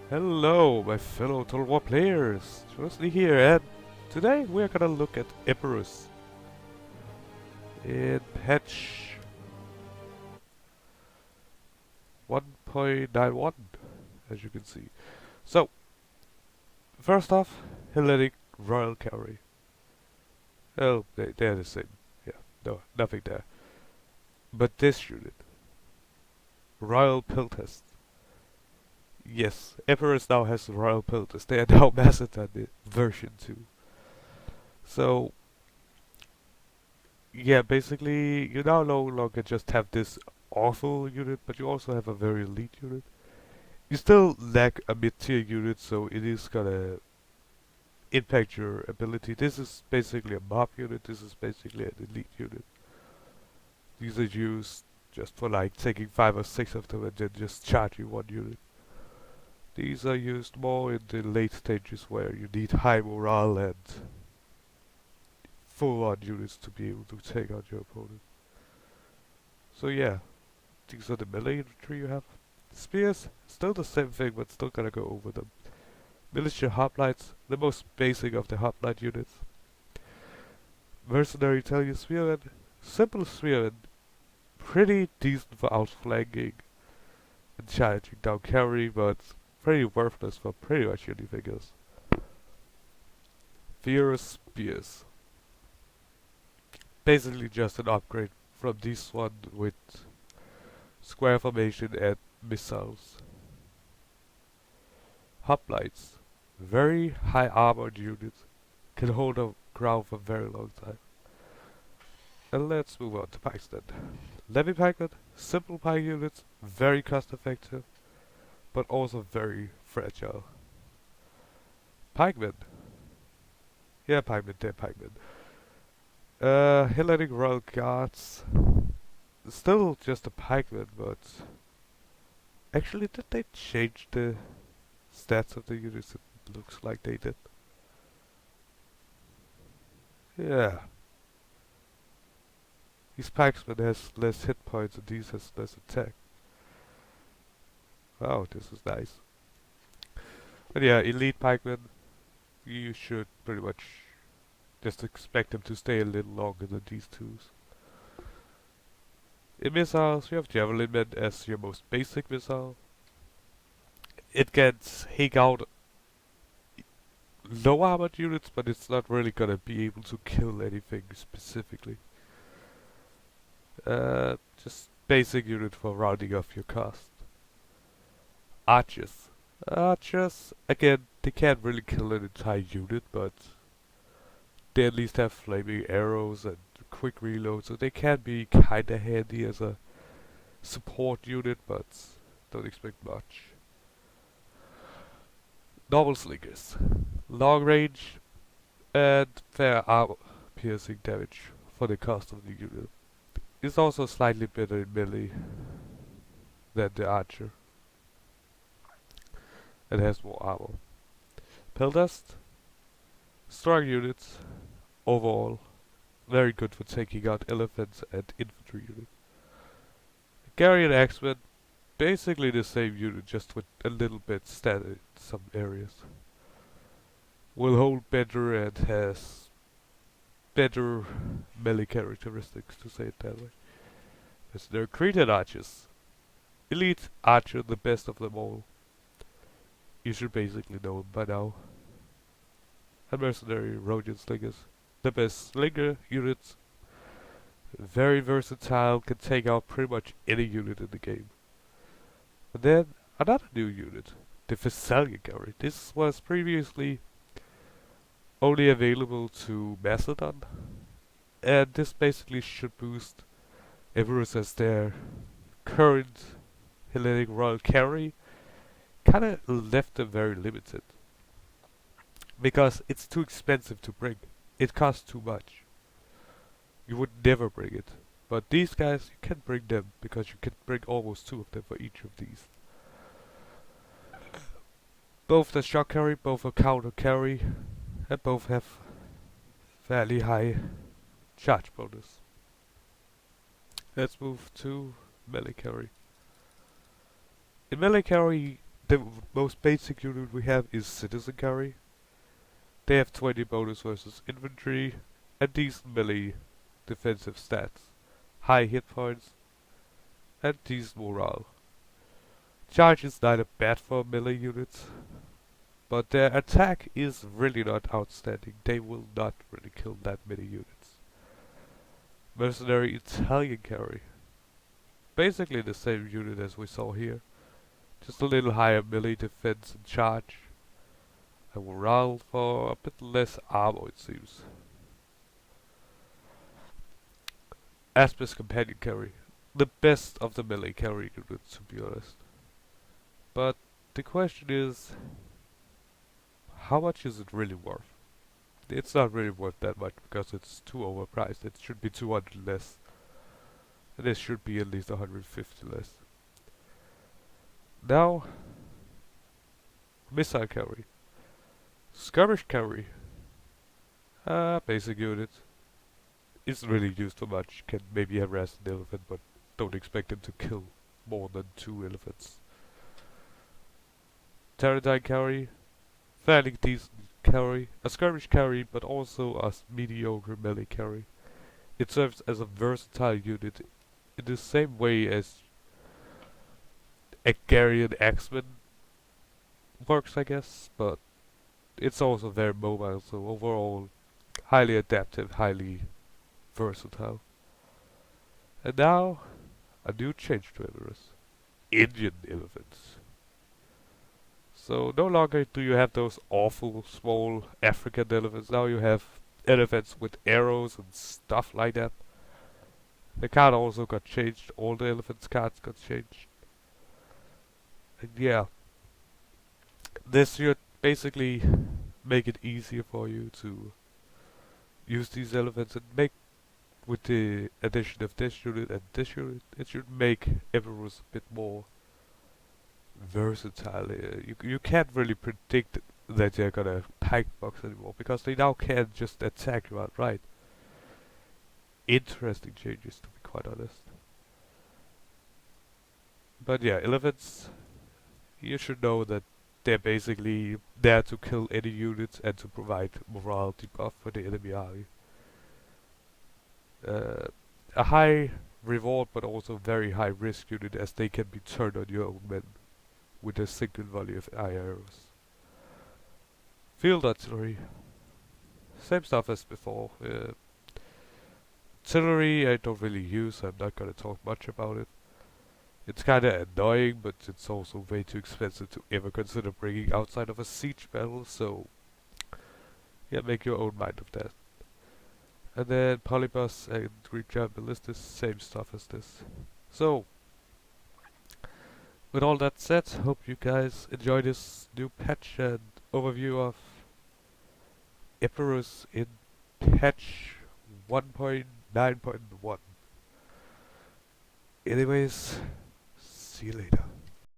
Hello, my fellow Total War players! Josie here, and today we're gonna look at Epirus in patch 1.91, as you can see. So, first off, Hellenic Royal Cavalry. Oh, they're the same. Yeah, no, nothing there. But this unit, Royal Piltest. Yes, Epirus now has Royal Piltest. They are now Macedon version 2. So, yeah, basically, you now no longer just have this awful unit, but you also have a very elite unit. You still lack a mid-tier unit, so it is gonna impact your ability. This is basically a mob unit, this is basically an elite unit. These are used just for like taking 5 or 6 of them and then just charging one unit. These are used more in the late stages where you need high morale and full-on units to be able to take out your opponent. So yeah, these are the melee infantry you have. Spears, still the same thing, but still gonna go over them. Militia hoplites, the most basic of the hoplite units. Mercenary Italian spearmen, simple spearmen, pretty decent for outflanking and challenging down cavalry, but pretty worthless for pretty much anything else. Fierce spears, basically just an upgrade from this one with square formation and missiles. Hoplites, very high armored units, can hold a ground for a very long time. And let's move on to pikes then. Levy pikemen, simple pike units, very cost effective, but also very fragile. Pikemen. Yeah, pikemen, they're pikemen. Hellenic Royal Guards. Still just a pikeman, but actually did they change the stats of the units? It looks like they did. Yeah. These pikemen has less hit points and these has less attack. Wow, this is nice. But yeah, elite pikemen, you should pretty much just expect them to stay a little longer than these twos. In missiles, you have Javelin Men as your most basic missile. It gets take out low armored units, but it's not really gonna be able to kill anything specifically. Just basic unit for rounding off your cost. Archers. Archers, again, they can't really kill an entire unit, but they at least have flaming arrows and quick reload, so they can be kinda handy as a support unit, but don't expect much. Normal slingers. Long range and fair armor piercing damage for the cost of the unit. It's also slightly better in melee than the archer. It has more armor. Peltast. Strong units. Overall, very good for taking out elephants and infantry units. Garian Axemen, basically the same unit, just with a little bit standard in some areas. Will hold better and has better melee characteristics, to say it that way. As their Cretan archers. Elite archer, the best of them all. You should basically know him by now. And mercenary Rhodian slingers. The best slinger units. Very versatile, can take out pretty much any unit in the game. And then another new unit, the Thessalian cavalry. This was previously only available to Macedon, and this basically should boost Epirus as their current Hellenic Royal Cavalry. Kinda left them very limited, because it's too expensive to bring. It costs too much. You would never bring it. But these guys, you can bring them, because you can bring almost 2 of them for each of these. Both the shock carry, both a counter carry, and both have fairly high charge bonus. Let's move to melee carry. In melee carry, The most basic unit we have is citizen carry. They have 20 bonus versus infantry and decent melee defensive stats, high hit points, and decent morale. Charge is neither bad for melee units, but their attack is really not outstanding. They will not really kill that many units. Mercenary Italian carry. Basically the same unit as we saw here. Just a little higher melee defense and charge. And morale for a bit less armor, it seems. Aspis Companion carry. The best of the melee carry units, to be honest. But the question is, how much is it really worth? It's not really worth that much because it's too overpriced. It should be 200 less. And this should be at least 150 less. Now, missile carry. Skirmish carry. Basic unit. Isn't really used for much. Can maybe harass an elephant, but don't expect him to kill more than 2 elephants. Pterodine carry. Fairly decent carry. A skirmish carry, but also a mediocre melee carry. It serves as a versatile unit in the same way as Agarian Axeman works, I guess, but it's also very mobile, so overall highly adaptive, highly versatile. And now, a new change to epirus. Indian elephants. So no longer do you have those awful small African elephants, now you have elephants with arrows and stuff like that. The card also got changed, all the elephants cards got changed. And yeah, this should basically make it easier for you to use these elephants and make, with the addition of this unit and this unit, it should make epirus a bit more versatile. You can't really predict that they're gonna pike box anymore because they now can just attack you outright. Interesting changes, to be quite honest. But yeah, elephants, you should know that they're basically there to kill any units and to provide morale debuff for the enemy army. A high reward but also very high risk unit as they can be turned on your own men with a single volley of arrows. Field artillery. Same stuff as before. Artillery I don't really use, I'm not gonna talk much about it. It's kinda annoying, but it's also way too expensive to ever consider bringing outside of a siege battle, so yeah, make your own mind of that. And then Polybus and Greek Giant Ballistas, same stuff as this. So, with all that said, hope you guys enjoy this new patch and overview of epirus in patch 1.9.1. Anyways, see you later.